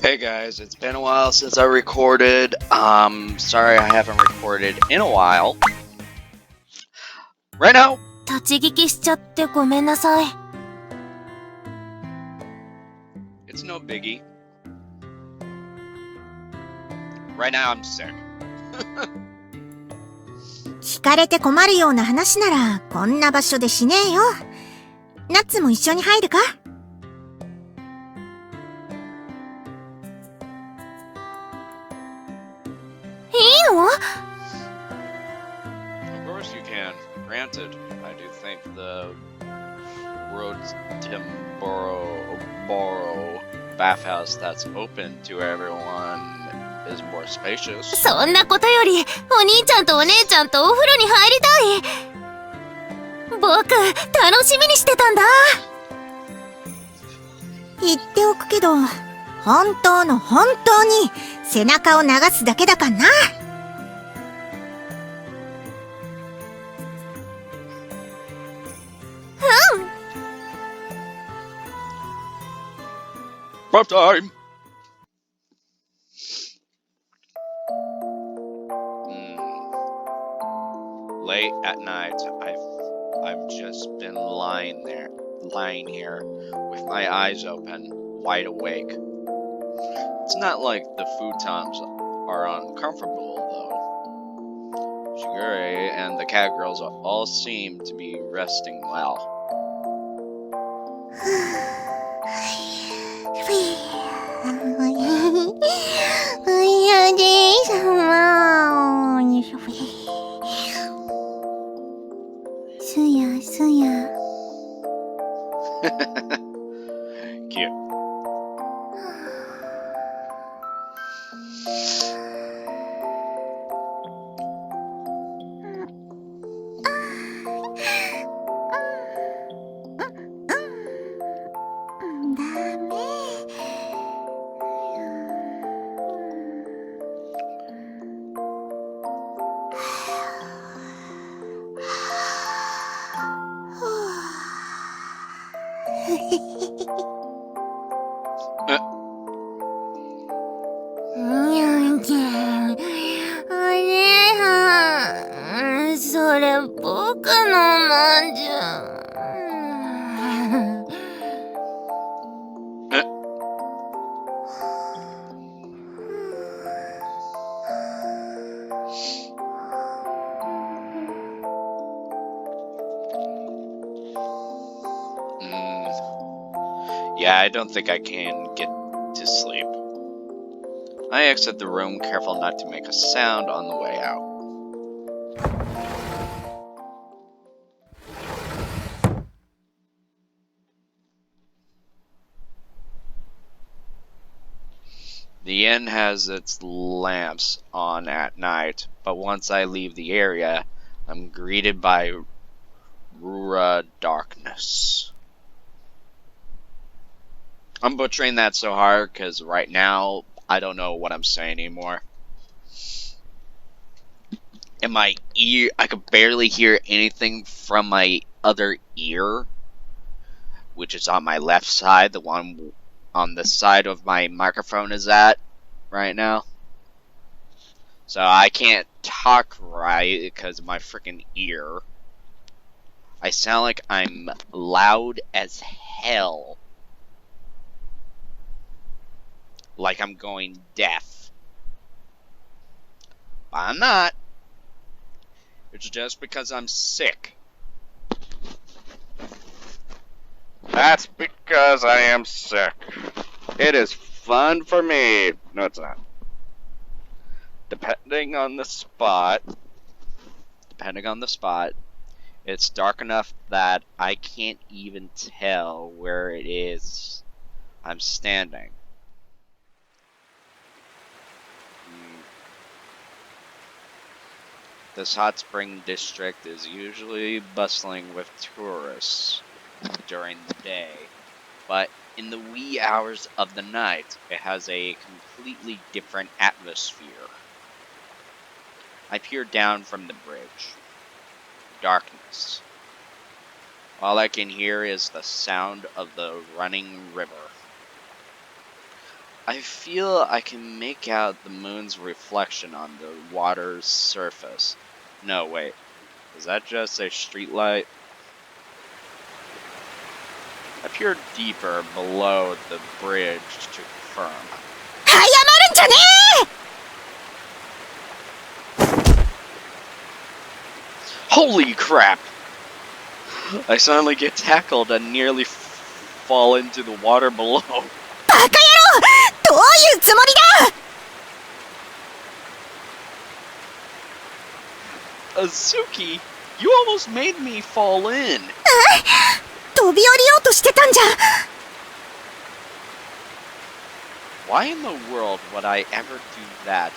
Hey guys, it's been a while since I recorded. Sorry I haven't recorded in a while. Right now, 立ち聞きしちゃってごめんなさい。 it's no biggie. Right now I'm sick. 聞かれて困るような話ならこんな場所でしねえよ。ナッツも一緒に入るか？いいの？ Of course you can. Granted, I do think the Roads Timboro bathhouse that's open to everyone is more spacious. そんなことより、お兄ちゃんとお姉ちゃんとお風呂に入りたい。僕、楽しみにしてたんだ。言っておくけど、本当の本当に背中を流すだけだかんな。Prop time! Late at night, I've just been lying here, with my eyes open, wide awake. It's not like the futons are uncomfortable, though. Shigure and the cat girls all seem to be resting well. Cute. Yeah, I don't think I can get to sleep. I exit the room, careful not to make a sound on the way out. The inn has its lamps on at night, but once I leave the area, I'm greeted by Rura darkness. I'm butchering that so hard because right now I don't know what I'm saying anymore. In my ear, I could barely hear anything from my other ear, which is on my left side, the one on the side of my microphone is at right now. So I can't talk right because of my freaking ear. I sound like I'm loud as hell. Like I'm going deaf. But I'm not. It's just because I'm sick. That's because I am sick. It is fun for me. No, it's not. Depending on the spot, it's dark enough that I can't even tell where it is I'm standing. This hot spring district is usually bustling with tourists during the day, but in the wee hours of the night, it has a completely different atmosphere. I peer down from the bridge. Darkness. All I can hear is the sound of the running river. I feel I can make out the moon's reflection on the water's surface. No, wait. Is that just a streetlight? Appear deeper below the bridge to confirm. 謝るんじゃねえ Holy crap! I suddenly get tackled and nearly fall into the water below. バカ野郎どういうつもりだ Azuki, you almost made me fall in. 飛び降りようとしてたんじゃ Why in the world would I ever do that?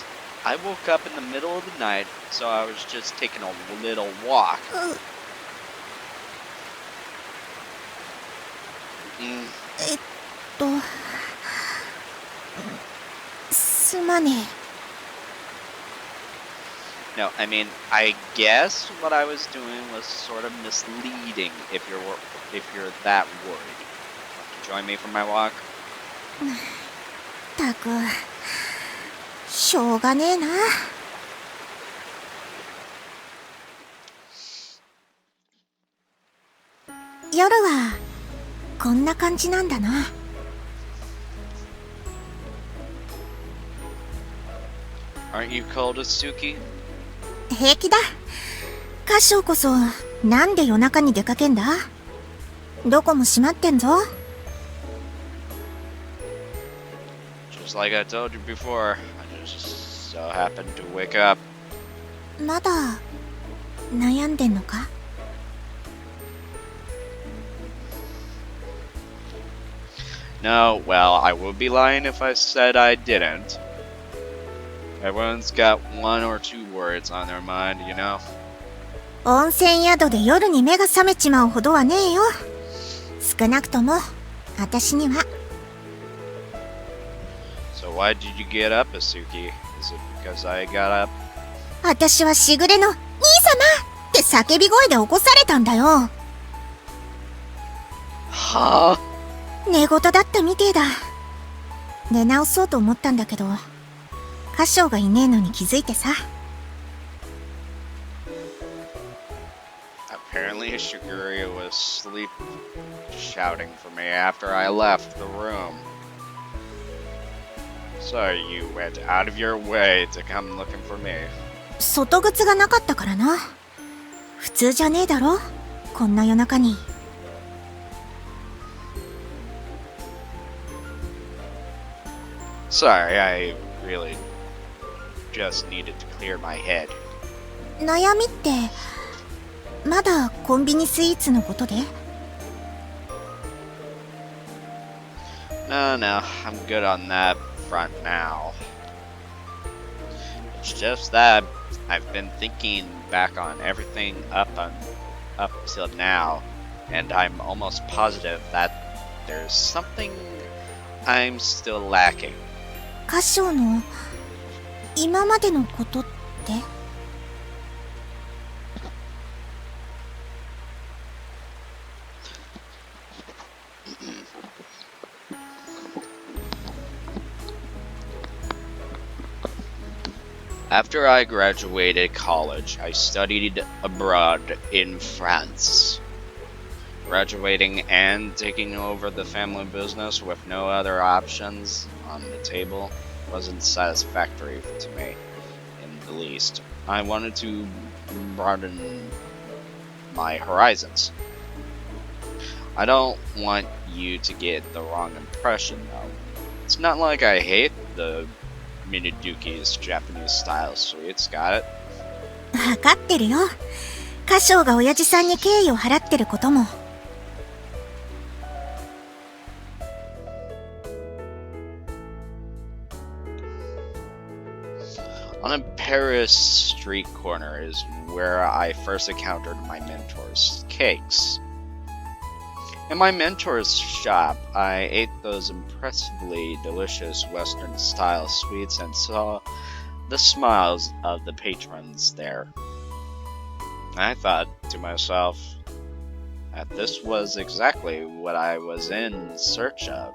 I woke up in the middle of the night, so I was just taking a little walk. すまね No, I mean, I guess what I was doing was sort of misleading if you're that worried. Want to join me for my walk? えたくしょうがねえな夜はこんな感じなんだな Aren't you cold, Azuki? 平気だカショウこそなんで夜中に出かけんだどこも閉まってんぞ Just like I told you before, I just so happened to wake up. まだ悩んでんのか No, well, I would be lying if I said I didn't. Everyone's got one or two words on their mind, you know? 温泉宿で夜に目が覚めちまうほどはねえよ少なくとも私には So why did you get up, Azuki? Is it because I got up? 私はしぐれの「兄様!」って叫び声で起こされたんだよ Huh? 寝言だったみてえだ寝直そうと思ったんだけどカショウがいねえのに気づいてさ Apparently Shigure was asleep shouting for me after I left the room. So you went out of your way to come looking for me. 外靴がなかったからな普通じゃねえだろこんな夜中に Sorry, I really just needed to clear my head. 悩みってまだコンビニスイーツのことで No, I'm good on that front now. It's just that I've been thinking back on everything up till now, and I'm almost positive that there's something I'm still lacking. カショウの今までのことって After I graduated college, I studied abroad in France. Graduating and taking over the family business with no other options on the table wasn't satisfactory to me in the least. I wanted to broaden my horizons. I don't want you to get the wrong impression though. It's not like I hate the Miniduki's Japanese style sweets, got it? 分かってるよカショウが親父さんに敬意を払ってることも On a Paris street corner is where I first encountered my mentor's cakes. In my mentor's shop, I ate those impressively delicious Western-style sweets and saw the smiles of the patrons there. I thought to myself that this was exactly what I was in search of.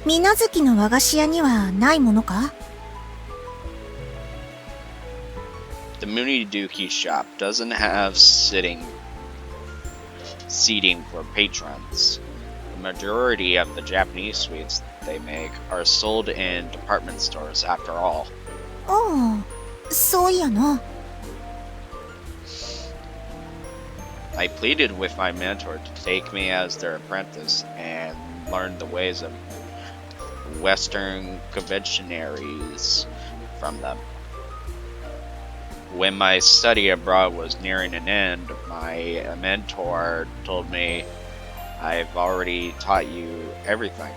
水無月の和菓子屋にはないものか？ The Muniduki shop doesn't have seating for patrons. The majority of the Japanese sweets they make are sold in department stores after all. ああ、そういやな。I pleaded with my mentor to take me as their apprentice and learn the ways of Western conventionaries from them. When my study abroad was nearing an end, my mentor told me, I've already taught you everything.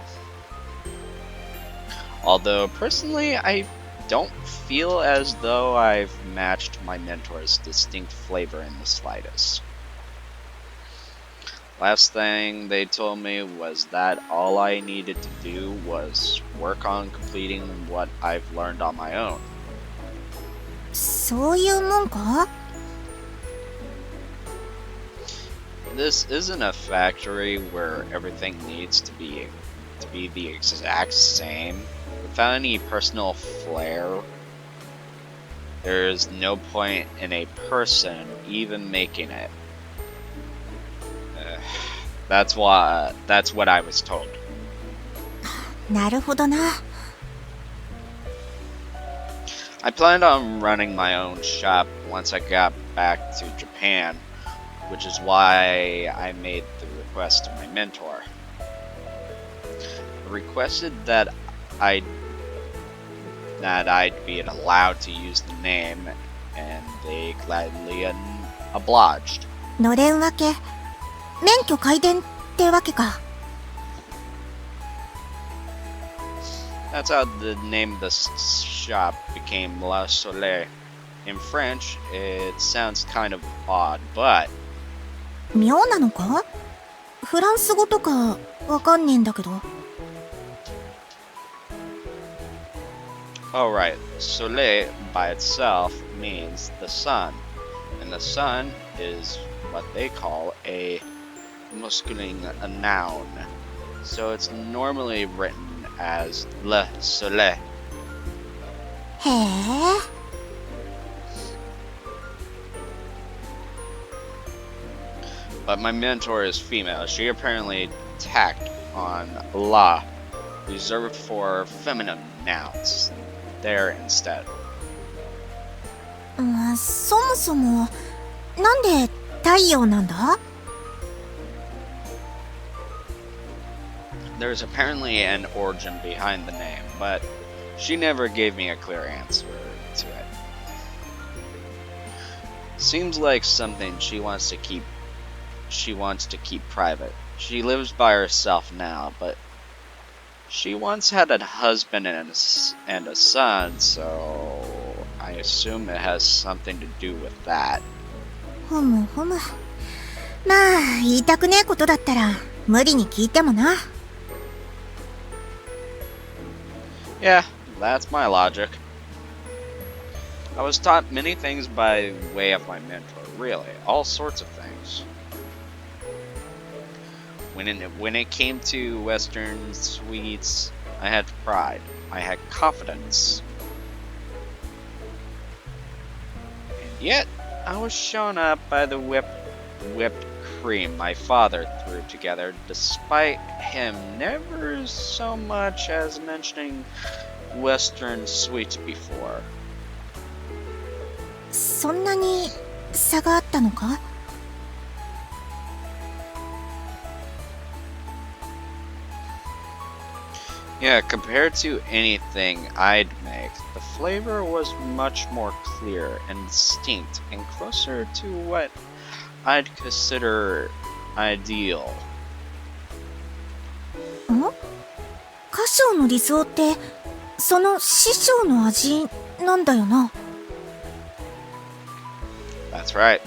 Although personally, I don't feel as though I've matched my mentor's distinct flavor in the slightest. Last thing they told me was that all I needed to do was work on completing what I've learned on my own. そういうもんか？ This isn't a factory where everything needs to be the exact same. Without any personal flair, there's no point in a person even making it. That's what I was told. なるほどな。I planned on running my own shop once I got back to Japan, which is why I made the request to my mentor. I requested that I'd be allowed to use the name, and they gladly obliged. のれん分け、免許改伝ってわけか。That's how the name of the shop became La Soleil. In French, it sounds kind of odd, but 妙なのか？フランス語とかわかんねえんだけど。alright, Soleil by itself means the sun, and the sun is what they call a masculine noun, so it's normally written as Le Soleil. へえ。But my mentor is female. She apparently tacked on La, reserved for feminine nouns, there instead. そもそも、なんで太陽なんだ？ There's apparently an origin behind the name, but she never gave me a clear answer to it. Seems like something she wants to keep private. She lives by herself now, but she once had a husband and a son, so I assume it has something to do with that. ふむふむ。まあ、言いたくねえことだったら、無理に聞いてもな。Yeah, that's my logic. I was taught many things by way of my mentor, really, all sorts of things. When it came to Western sweets, I had pride, I had confidence. And yet, I was shown up by the whipped cream my father threw together, despite him never so much as mentioning Western sweets before. そんなに差があったのか？ Yeah, compared to anything I'd make, the flavor was much more clear and distinct and closer to what I'd consider ideal. カショウの理想って、その師匠の味なんだよな。That's right.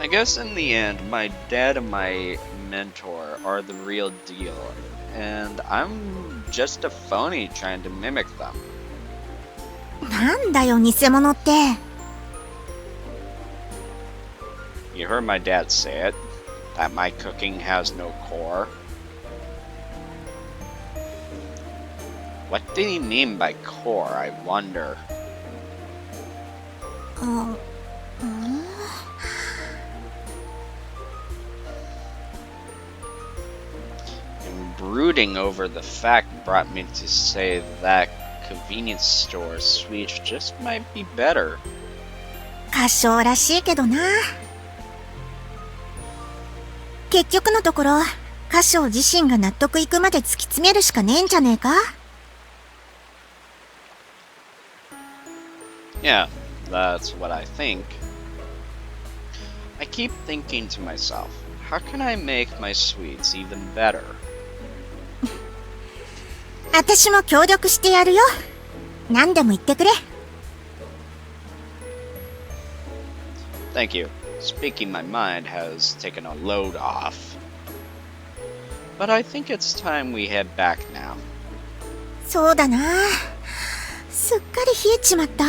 I guess in the end, my dad and my mentor are the real deal, and I'm just a phony trying to mimic them. なんだよ、偽物って。You heard my dad say it, that my cooking has no core. What did he mean by core, I wonder? And brooding over the fact brought me to say that convenience store sweets just might be better. 歌唱らしいけどな。結局のところ、歌唱自身が納得いくまで突き詰めるしかねえんじゃねえか？ Yeah, that's what I think. I keep thinking to myself, how can I make my sweets even better? 私も協力してやるよ。何でも言ってくれ。Thank you. Speaking my mind has taken a load off. But I think it's time we head back now. そうだな。すっかり冷えちまった。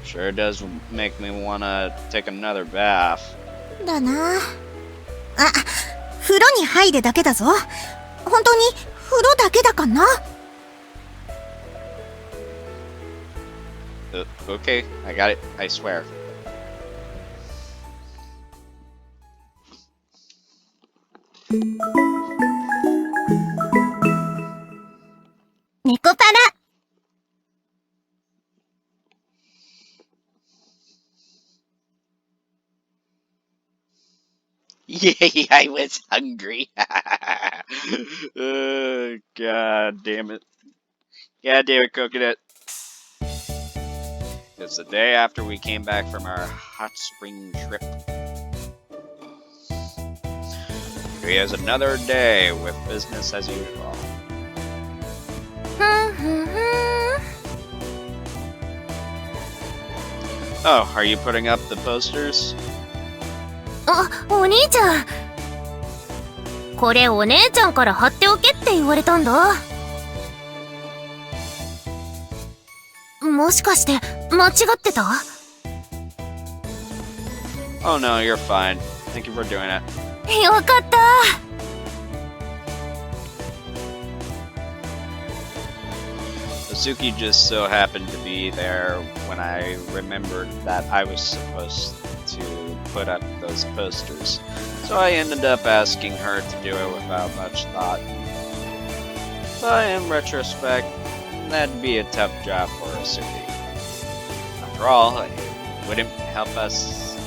Sure does make me wanna take another bath. だな。あ、風呂に入るだけだぞ。本当に風呂だけだかな。Okay, I got it. I swear. ネコパラ。Yay, I was hungry. God damn it. God damn it, Coconut. It's the day after we came back from our hot spring trip. Here's another day with business as usual. Oh, are you putting up the posters? あ、お兄ちゃん。これお姉ちゃんから貼っておけって言われたんだ。もしかして間違ってた？ Oh no, you're fine. Thank you for doing it. よかった。Azuki just so happened to be there when I remembered that I was supposed to put up those posters. So I ended up asking her to do it without much thought. But in retrospect, that'd be a tough job for Azuki. After all, it wouldn't help us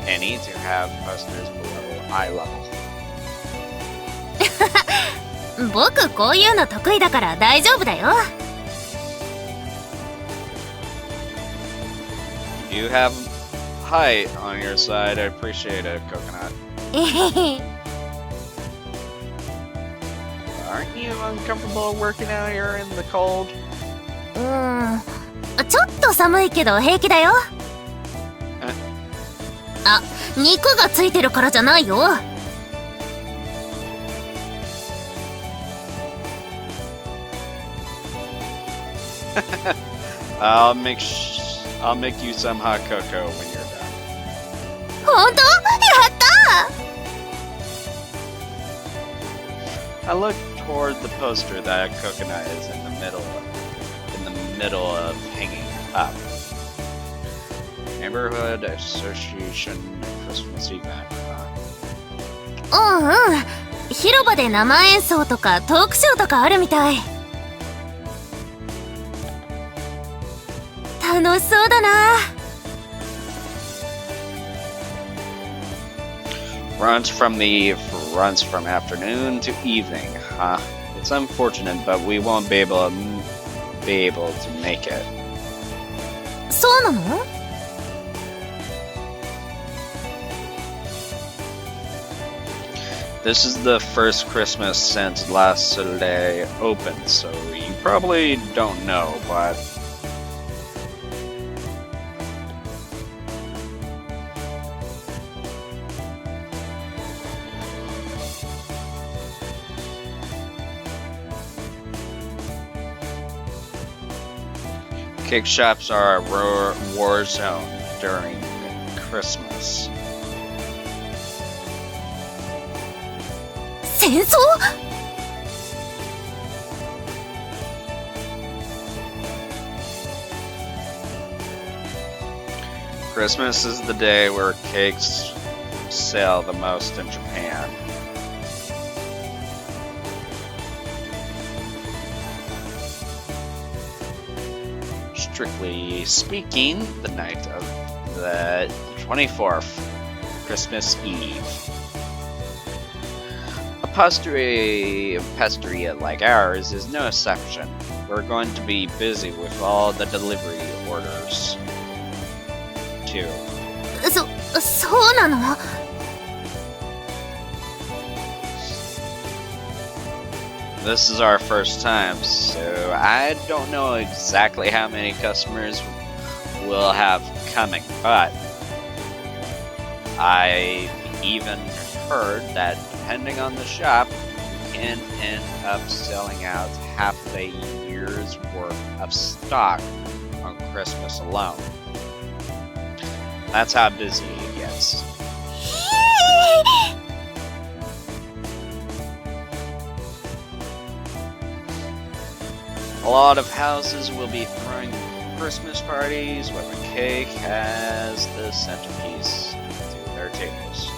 any to have posters below eye level. 僕こういうの得意だから大丈夫だよ。You have height on your side. I appreciate it, Coconut. Aren't you uncomfortable working out here in the cold? ちょっと寒いけど平気だよ。あ、肉がついてるからじゃないよ。I'll make you some hot cocoa when you're done. 本当？やった！ I look toward the poster that Coconut is in the middle of hanging up. Neighborhood Association Christmas event, huh? うんうん。広場で生演奏とかトークショーとかあるみたい。楽しそうだな。Runs from afternoon to evening, huh? It's unfortunate, but we won't be able to make it. そうなの？ This is the first Christmas since last Saturday opened, so you probably don't know, but cake shops are a war zone during Christmas. 戦争？ Christmas is the day where cakes sell the most in Japan. Strictly speaking, the night of the 24th, Christmas Eve. A pastry like ours is no exception. We're going to be busy with all the delivery orders, too. そうなの? This is our first time, so I don't know exactly how many customers we'll have coming, but I've even heard that depending on the shop, you can end up selling out half a year's worth of stock on Christmas alone. That's how busy it gets. A lot of houses will be throwing Christmas parties where the cake has the centerpiece to their tables.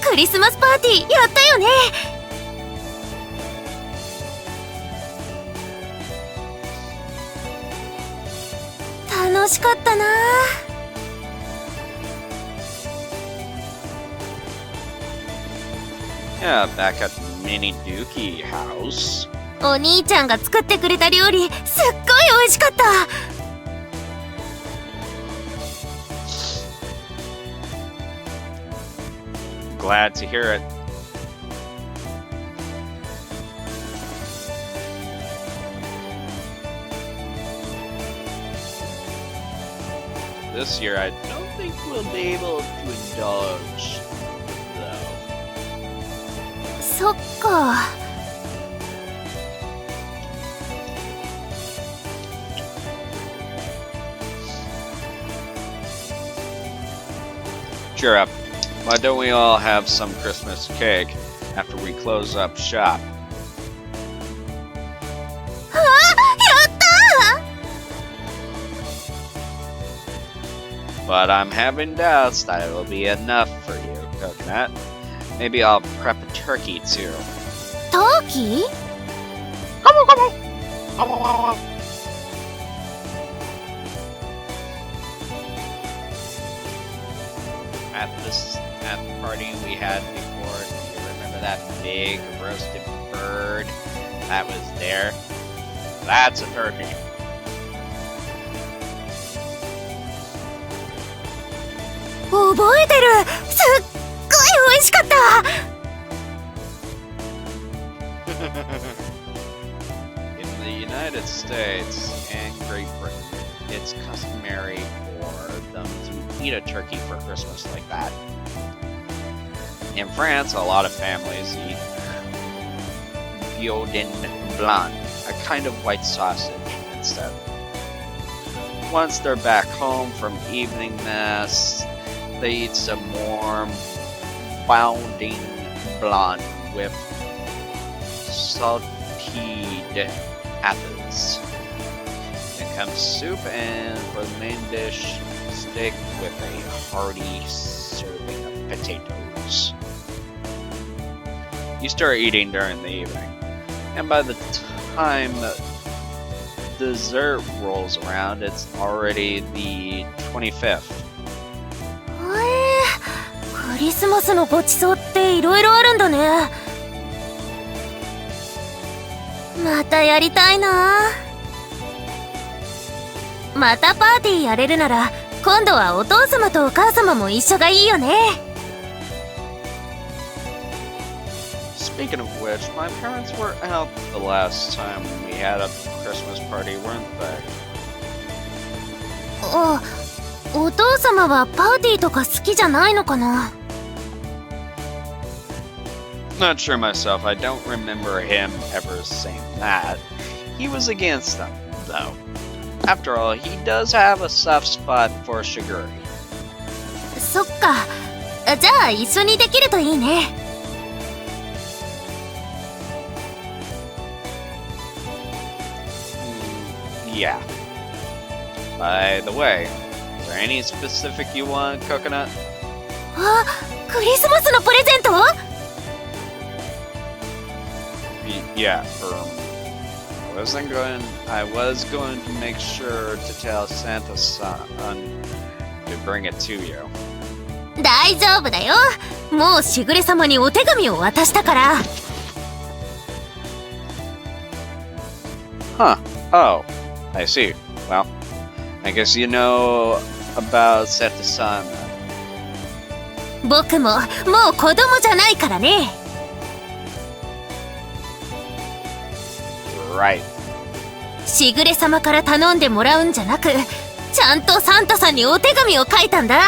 クリスマスパーティーやったよね。楽しかったな。Yeah, back at Mini Dookie House. お兄ちゃんが作ってくれた料理すっごい美味しかった。Glad to hear it. This year, I don't think we'll be able to indulge, though. そっか。Cheer up. Why don't we all have some Christmas cake after we close up shop? あ、やったー! But I'm having doubts that it will be enough for you, Coconut. Maybe I'll prep a turkey too. ターキー? At the party we had before, do you remember that big roasted bird that was there? That's a turkey. 覚えてる。すっごい美味しかった。In the United States and Great Britain, it's customary for them to eat a turkey for Christmas like that. In France, a lot of families eat Biodin blanc, a kind of white sausage, instead. Once they're back home from evening mass, they eat some warm Biodin blanc with salted apples. Then comes soup, and for the main dish, steak with a hearty serving of potatoes. You start eating during the evening, and by the time dessert rolls around, it's already the 25th. クリスマスのごちそうっていろいろあるんだね。またやりたいな。またパーティーやれるなら今度はお父様とお母様も一緒がいいよね。Speaking of which, my parents were out the last time we had a Christmas party, weren't they? あ、お父様はパーティーとか好きじゃないのかな。Not sure myself, I don't remember him ever saying that. He was against them, though. After all, he does have a soft spot for Shiguri. そっか。じゃあ一緒にできるといいね。Yeah. By the way, there any specific you want, Coconut? あ、クリスマスのプレゼント？ Yeah, I was going to make sure to tell Santa-san to bring it to you. 大丈夫だよ。もうしぐれ様にお手紙を渡したから。Huh. Oh, I see. Well, I guess you know about Santa-san. 僕ももう子供じゃないからね。Right. しぐれ様から頼んでもらうんじゃなく、ちゃんとサンタさんにお手紙を書いたんだ。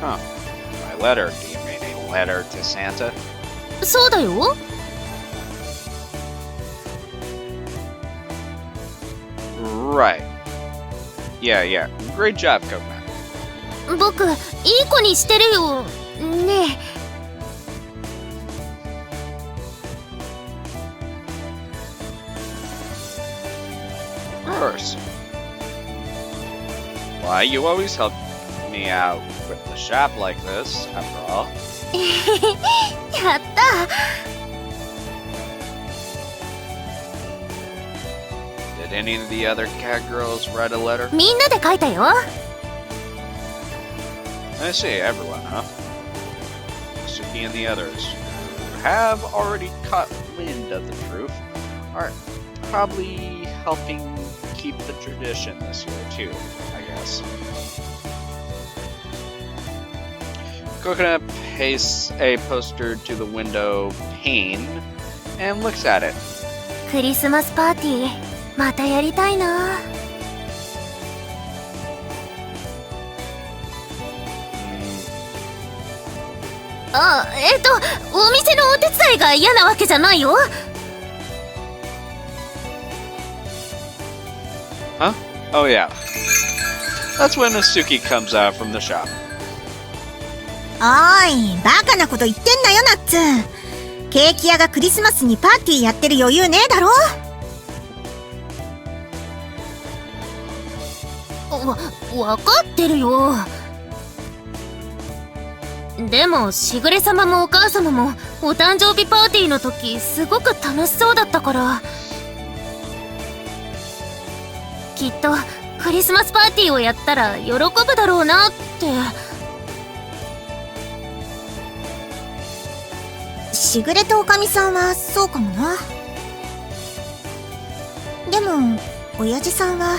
Huh. My letter. Do you mean a letter to Santa? そうだよ。Right. Yeah. Great job, Coconut. 僕、いい子にしてるよ。ねえ。Of course. Why, you always help me out with the shop like this, after all. やった。Did any of the other cat girls write a letter? みんなで書いたよ。I see, everyone, huh? Suki and the others who have already caught wind of the truth are probably helping keep the tradition this year, too, I guess. Coconut pastes a poster to the window pane and looks at it. クリスマスパーティー、またやりたいな。あ、お店のお手伝いが嫌なわけじゃないよ。Huh? Oh yeah. That's when Suki comes out from the shop. おーい、バカなこと言ってんなよ、ナッツ。ケーキ屋がクリスマスにパーティーやってる余裕ねえだろ。わかってるよ。でもしぐれ様もお母様もお誕生日パーティーの時すごく楽しそうだったから、きっとクリスマスパーティーをやったら喜ぶだろうなって。しぐれとおかみさんはそうかもな。でも親父さんは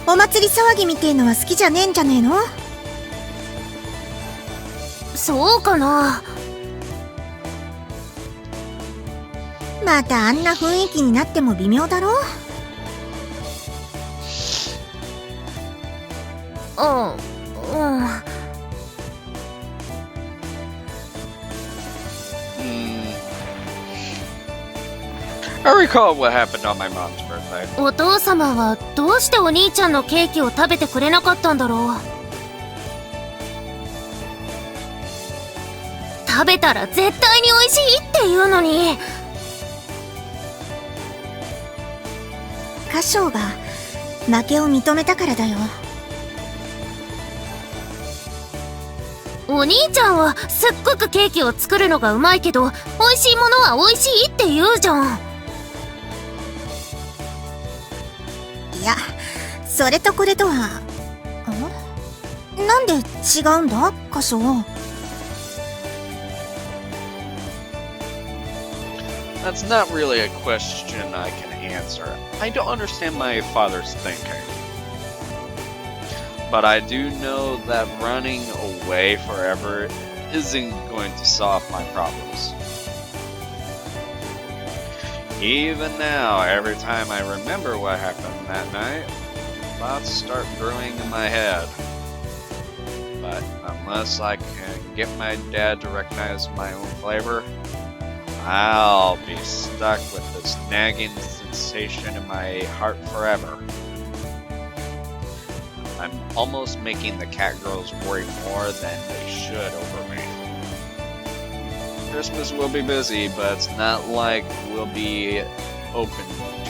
お祭り騒ぎみてえのは好きじゃねえんじゃねえの？そうかな。またあんな雰囲気になっても微妙だろ。I recall what happened on my mom's birthday. お父様はどうしてお兄ちゃんのケーキを食べてくれなかったんだろう。食べたら絶対に美味しいって言うのに。カショウが負けを認めたからだよ。お兄ちゃんはすっごくケーキを作るのがうまいけど、美味しいものは美味しいって言うじゃん。いや、それとこれとは。なんで違うんだ、カショウ。That's not really a question I can answer. I don't understand my father's thinking. But I do know that running away forever isn't going to solve my problems. Even now, every time I remember what happened that night, thoughts start brewing in my head. But unless I can get my dad to recognize my own flavor, I'll be stuck with this nagging sensation in my heart forever. I'm almost making the cat girls worry more than they should over me. Christmas will be busy, but it's not like we'll be open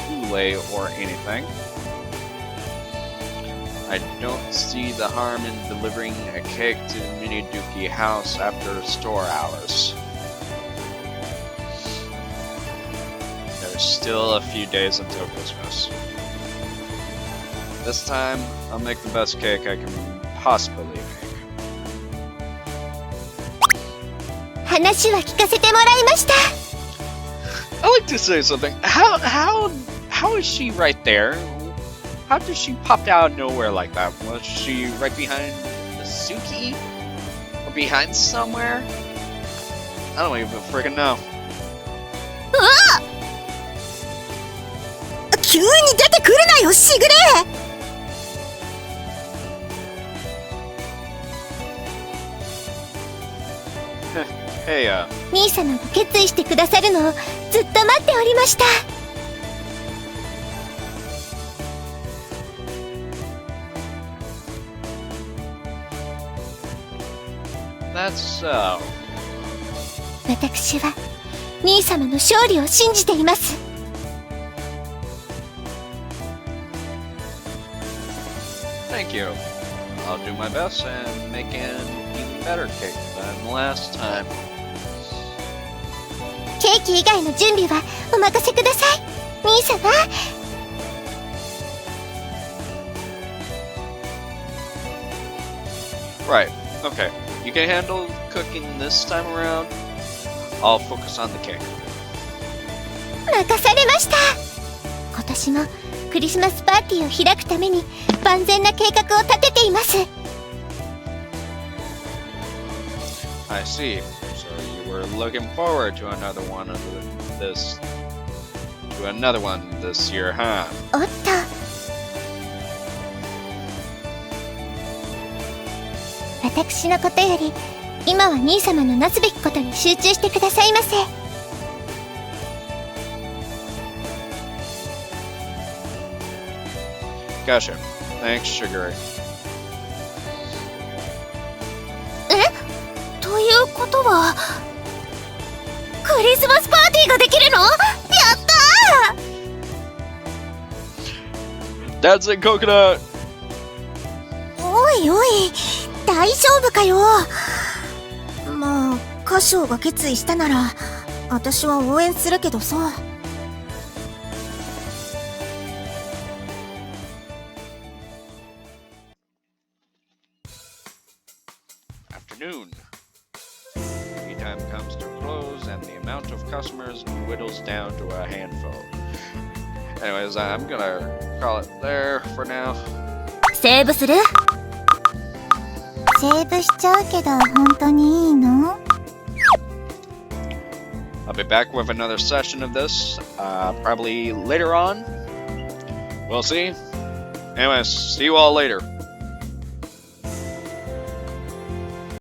too late or anything. I don't see the harm in delivering a cake to the Miniduki house after store hours. There's still a few days until Christmas. This time, I'll make the best cake I can possibly make. 話は聞かせてもらいました。 I like to say something. How is she right there? How did she pop out of nowhere like that? Was she right behind the Suki? Or behind somewhere? I don't even freaking know. うわっ、急に出てくるなよ、しぐれ。 Hey, 兄様が決意してくださるのをずっと待っておりました。 that's so. 私は兄様の勝利を信じています。 Thank you. I'll do my best and make an even better cake than last time. ケーキ以外の準備はお任せください、兄様。 Right, okay. You can handle cooking this time around. I'll focus on the cake. 任されました。今年もクリスマスパーティーを開くために万全な計画を立てています。 I see. So you were looking forward to another one this year, huh? おっと、私のことより今は兄様のなすべきことに集中してくださいませ。 Gotcha. Thanks, Sugar. ということはクリスマスパーティーができるの？やったー！ That's it, Coconut! おいおい、大丈夫かよ。まあ、歌唱が決意したなら、私は応援するけどさ。 Afternoon. Tea time comes to a close, and the amount of customers whittles down to a handful. Anyways, I'm gonna call it there for now. セーブする？セーブしちゃうけど本当にいいの？ I'll be back with another session of this, probably later on. We'll see. Anyways, see you all later.